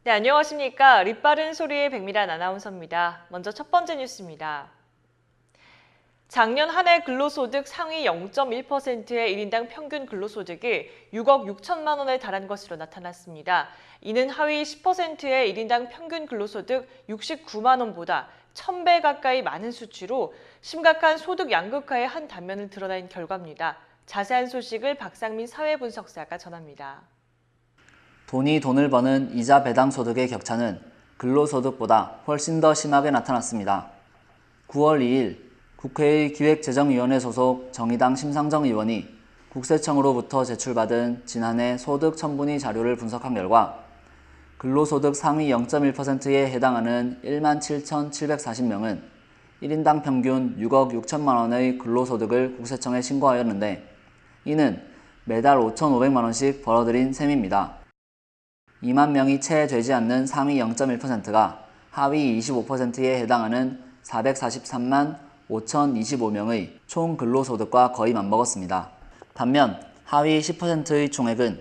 네, 안녕하십니까. 립바른 소리의 백미란 아나운서입니다. 먼저 첫 번째 뉴스입니다. 작년 한 해 근로소득 상위 0.1%의 1인당 평균 근로소득이 6억 6천만 원에 달한 것으로 나타났습니다. 이는 하위 10%의 1인당 평균 근로소득 69만 원보다 1000배 가까이 많은 수치로 심각한 소득 양극화의 한 단면을 드러낸 결과입니다. 자세한 소식을 박상민 사회분석사가 전합니다. 돈이 돈을 버는 이자 배당 소득의 격차는 근로소득보다 훨씬 더 심하게 나타났습니다. 9월 2일 국회의 기획재정위원회 소속 정의당 심상정 의원이 국세청으로부터 제출받은 지난해 소득 첨부니 자료를 분석한 결과 근로소득 상위 0.1%에 해당하는 17,740명은 1인당 평균 6억 6천만 원의 근로소득을 국세청에 신고하였는데 이는 매달 5,500만 원씩 벌어들인 셈입니다. 2만 명이 채 되지 않는 상위 0.1%가 하위 25%에 해당하는 443만 5,025명의 총 근로소득과 거의 맞먹었습니다. 반면 하위 10%의 총액은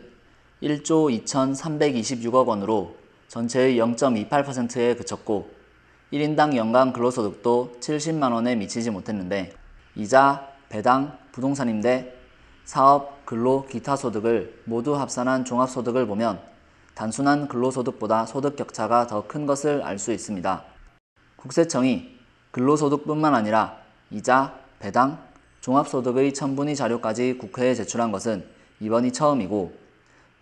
1조 2,326억 원으로 전체의 0.28%에 그쳤고 1인당 연간 근로소득도 70만 원에 미치지 못했는데 이자, 배당, 부동산 임대, 사업, 근로, 기타 소득을 모두 합산한 종합소득을 보면 단순한 근로소득보다 소득 격차가 더 큰 것을 알 수 있습니다. 국세청이 근로소득뿐만 아니라 이자, 배당, 종합소득의 첨부니 자료까지 국회에 제출한 것은 이번이 처음이고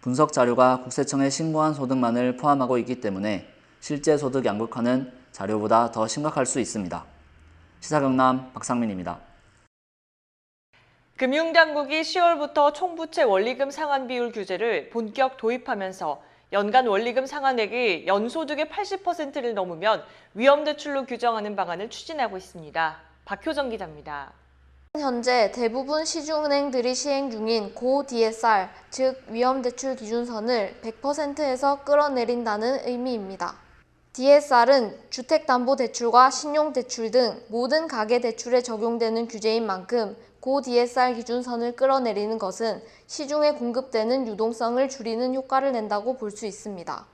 분석 자료가 국세청에 신고한 소득만을 포함하고 있기 때문에 실제 소득 양극화는 자료보다 더 심각할 수 있습니다. 시사경남 박상민입니다. 금융당국이 10월부터 총부채 원리금 상환 비율 규제를 본격 도입하면서 연간 원리금 상환액이 연소득의 80%를 넘으면 위험대출로 규정하는 방안을 추진하고 있습니다. 박효정 기자입니다. 현재 대부분 시중은행들이 시행 중인 고 DSR, 즉 위험대출 기준선을 100%에서 끌어내린다는 의미입니다. DSR은 주택담보대출과 신용대출 등 모든 가계대출에 적용되는 규제인 만큼 고 DSR 기준선을 끌어내리는 것은 시중에 공급되는 유동성을 줄이는 효과를 낸다고 볼 수 있습니다.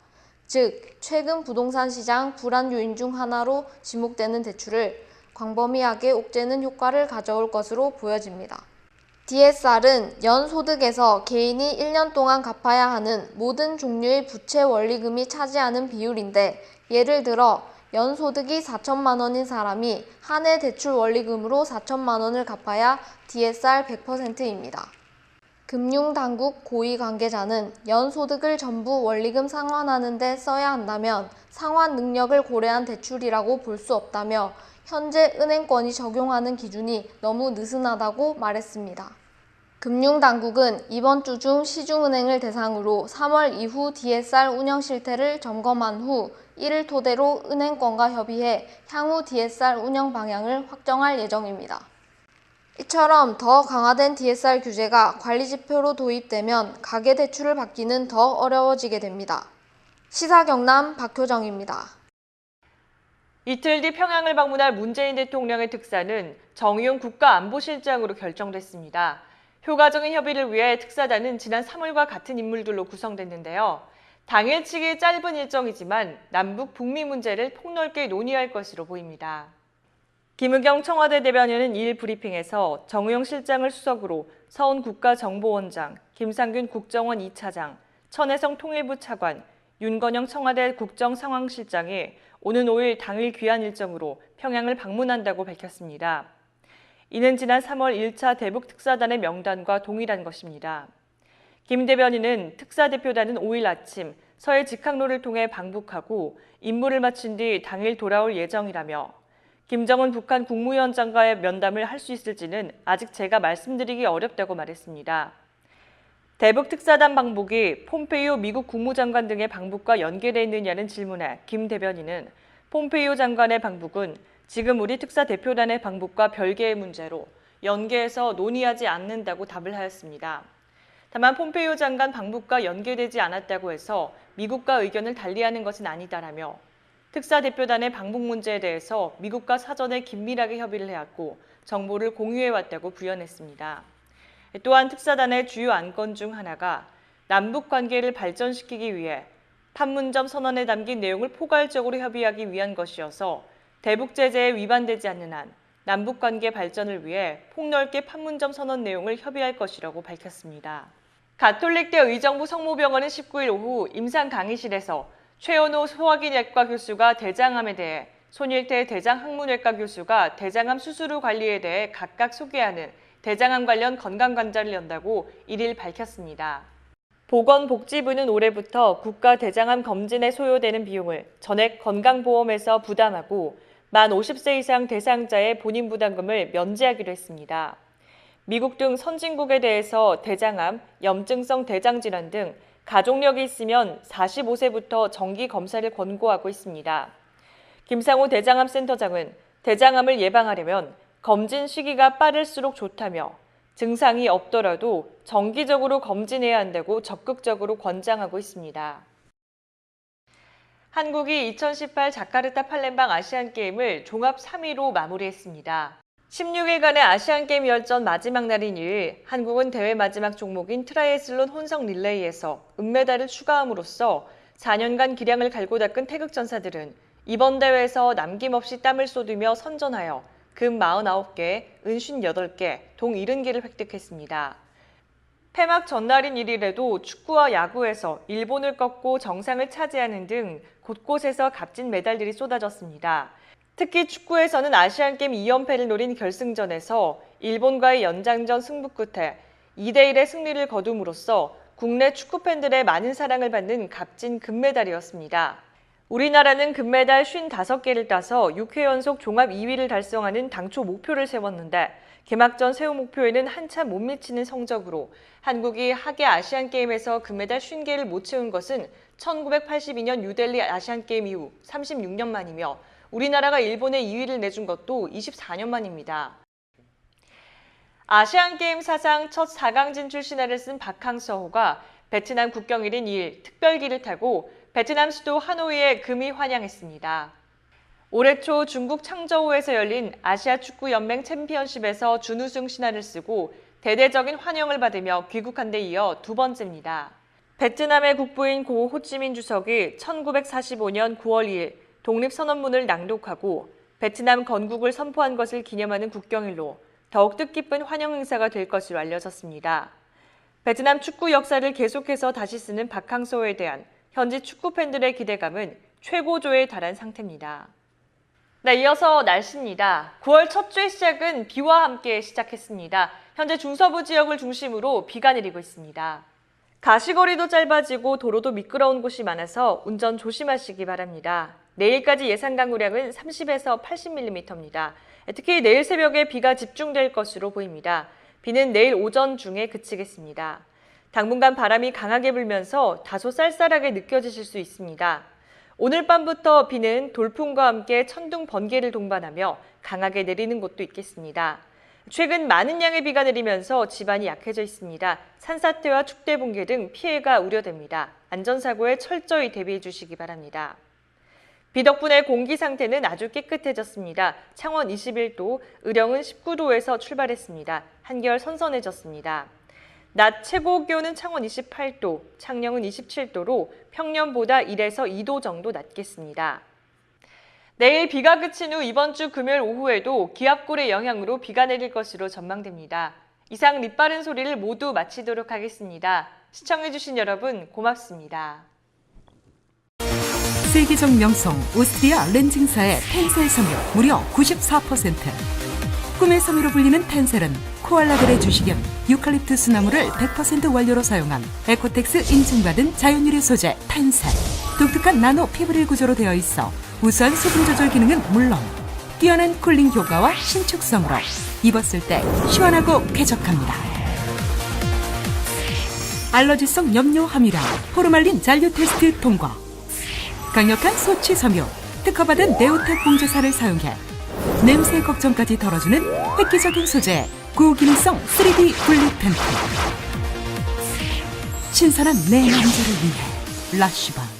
즉, 최근 부동산 시장 불안 요인 중 하나로 지목되는 대출을 광범위하게 옥죄는 효과를 가져올 것으로 보여집니다. DSR은 연소득에서 개인이 1년 동안 갚아야 하는 모든 종류의 부채 원리금이 차지하는 비율인데 예를 들어 연소득이 4천만 원인 사람이 한 해 대출 원리금으로 4천만 원을 갚아야 DSR 100%입니다. 금융당국 고위 관계자는 연소득을 전부 원리금 상환하는 데 써야 한다면 상환 능력을 고려한 대출이라고 볼 수 없다며 현재 은행권이 적용하는 기준이 너무 느슨하다고 말했습니다. 금융당국은 이번 주 중 시중은행을 대상으로 3월 이후 DSR 운영 실태를 점검한 후 이를 토대로 은행권과 협의해 향후 DSR 운영 방향을 확정할 예정입니다. 이처럼 더 강화된 DSR 규제가 관리지표로 도입되면 가계대출을 받기는 더 어려워지게 됩니다. 시사경남 박효정입니다. 이틀 뒤 평양을 방문할 문재인 대통령의 특사는 정의용 국가안보실장으로 결정됐습니다. 효과적인 협의를 위해 특사단은 지난 3월과 같은 인물들로 구성됐는데요. 당일치기 짧은 일정이지만 남북 북미 문제를 폭넓게 논의할 것으로 보입니다. 김의겸 청와대 대변인은 2일 브리핑에서 정의용 실장을 수석으로 서훈 국가정보원장, 김상균 국정원 2차장, 천혜성 통일부 차관, 윤건영 청와대 국정상황실장이 오는 5일 당일 귀환 일정으로 평양을 방문한다고 밝혔습니다. 이는 지난 3월 1차 대북 특사단의 명단과 동일한 것입니다. 김 대변인은 특사대표단은 5일 아침 서해 직항로를 통해 방북하고 임무를 마친 뒤 당일 돌아올 예정이라며 김정은 북한 국무위원장과의 면담을 할 수 있을지는 아직 제가 말씀드리기 어렵다고 말했습니다. 대북 특사단 방북이 폼페이오 미국 국무장관 등의 방북과 연계되어 있느냐는 질문에 김 대변인은 폼페이오 장관의 방북은 지금 우리 특사 대표단의 방북과 별개의 문제로 연계해서 논의하지 않는다고 답을 하였습니다. 다만 폼페이오 장관 방북과 연계되지 않았다고 해서 미국과 의견을 달리하는 것은 아니다라며 특사 대표단의 방북 문제에 대해서 미국과 사전에 긴밀하게 협의를 해왔고 정보를 공유해왔다고 부연했습니다. 또한 특사단의 주요 안건 중 하나가 남북 관계를 발전시키기 위해 판문점 선언에 담긴 내용을 포괄적으로 협의하기 위한 것이어서 대북 제재에 위반되지 않는 한 남북 관계 발전을 위해 폭넓게 판문점 선언 내용을 협의할 것이라고 밝혔습니다. 가톨릭대 의정부 성모병원은 19일 오후 임상 강의실에서 최연호 소화기내과 교수가 대장암에 대해 손일태 대장학문외과 교수가 대장암 수술 후 관리에 대해 각각 소개하는 대장암 관련 건강관찰을 연다고 1일 밝혔습니다. 보건복지부는 올해부터 국가 대장암 검진에 소요되는 비용을 전액 건강보험에서 부담하고 만 50세 이상 대상자의 본인 부담금을 면제하기로 했습니다. 미국 등 선진국에 대해서 대장암, 염증성 대장질환 등 가족력이 있으면 45세부터 정기 검사를 권고하고 있습니다. 김상호 대장암센터장은 대장암을 예방하려면 검진 시기가 빠를수록 좋다며 증상이 없더라도 정기적으로 검진해야 한다고 적극적으로 권장하고 있습니다. 한국이 2018 자카르타 팔렘방 아시안게임을 종합 3위로 마무리했습니다. 16일간의 아시안게임 열전 마지막 날인 2일, 한국은 대회 마지막 종목인 트라이애슬론 혼성 릴레이에서 은메달을 추가함으로써 4년간 기량을 갈고 닦은 태극전사들은 이번 대회에서 남김없이 땀을 쏟으며 선전하여 금 49개, 은 58개, 동 70개를 획득했습니다. 폐막 전날인 1일에도 축구와 야구에서 일본을 꺾고 정상을 차지하는 등 곳곳에서 값진 메달들이 쏟아졌습니다. 특히 축구에서는 아시안게임 2연패를 노린 결승전에서 일본과의 연장전 승부 끝에 2대1의 승리를 거둠으로써 국내 축구팬들의 많은 사랑을 받는 값진 금메달이었습니다. 우리나라는 금메달 55개를 따서 6회 연속 종합 2위를 달성하는 당초 목표를 세웠는데 개막전 세운 목표에는 한참 못 미치는 성적으로 한국이 하계 아시안게임에서 금메달 50개를 못 채운 것은 1982년 뉴델리 아시안게임 이후 36년 만이며 우리나라가 일본에 2위를 내준 것도 24년 만입니다. 아시안게임 사상 첫 4강 진출 신화를 쓴 박항서호가 베트남 국경일인 2일 특별기를 타고 베트남 수도 하노이에 금이 환영했습니다. 올해 초 중국 창저우에서 열린 아시아 축구 연맹 챔피언십에서 준우승 신화를 쓰고 대대적인 환영을 받으며 귀국한 데 이어 두 번째입니다. 베트남의 국부인 고 호찌민 주석이 1945년 9월 2일 독립선언문을 낭독하고 베트남 건국을 선포한 것을 기념하는 국경일로 더욱 뜻깊은 환영 행사가 될 것으로 알려졌습니다. 베트남 축구 역사를 계속해서 다시 쓰는 박항서호에 대한 현지 축구 팬들의 기대감은 최고조에 달한 상태입니다. 네, 이어서 날씨입니다. 9월 첫 주의 시작은 비와 함께 시작했습니다. 현재 중서부 지역을 중심으로 비가 내리고 있습니다. 가시거리도 짧아지고 도로도 미끄러운 곳이 많아서 운전 조심하시기 바랍니다. 내일까지 예상 강우량은 30에서 80mm입니다. 특히 내일 새벽에 비가 집중될 것으로 보입니다. 비는 내일 오전 중에 그치겠습니다. 당분간 바람이 강하게 불면서 다소 쌀쌀하게 느껴지실 수 있습니다. 오늘 밤부터 비는 돌풍과 함께 천둥 번개를 동반하며 강하게 내리는 곳도 있겠습니다. 최근 많은 양의 비가 내리면서 지반이 약해져 있습니다. 산사태와 축대 붕괴 등 피해가 우려됩니다. 안전사고에 철저히 대비해 주시기 바랍니다. 비 덕분에 공기 상태는 아주 깨끗해졌습니다. 창원 21도, 의령은 19도에서 출발했습니다. 한결 선선해졌습니다. 낮 최고 기온은 창원 28도, 창녕은 27도로 평년보다 1에서 2도 정도 낮겠습니다. 내일 비가 그친 후 이번 주 금요일 오후에도 기압골의 영향으로 비가 내릴 것으로 전망됩니다. 이상 립바른 소리를 모두 마치도록 하겠습니다. 시청해주신 여러분 고맙습니다. 세계적 명성 오스트리아 렌징사의 텐셀 섬유 무려 94%. 꿈의 섬유로 불리는 텐셀은 코알라들의 주식인 유칼립투스 나무를 100% 원료로 사용한 에코텍스 인증받은 자연유래 소재 텐셀. 독특한 나노 피브릴 구조로 되어 있어 우수한 수분 조절 기능은 물론 뛰어난 쿨링 효과와 신축성으로 입었을 때 시원하고 쾌적합니다. 알러지성 염료 함유량, 포르말린 잔류 테스트 통과. 강력한 소치 섬유, 특허받은 네오텍 봉제사를 사용해 냄새 걱정까지 덜어주는 획기적인 소재의 고기능성 3D 분리 팬티. 신선한 내 남자를 위해 라쉬반.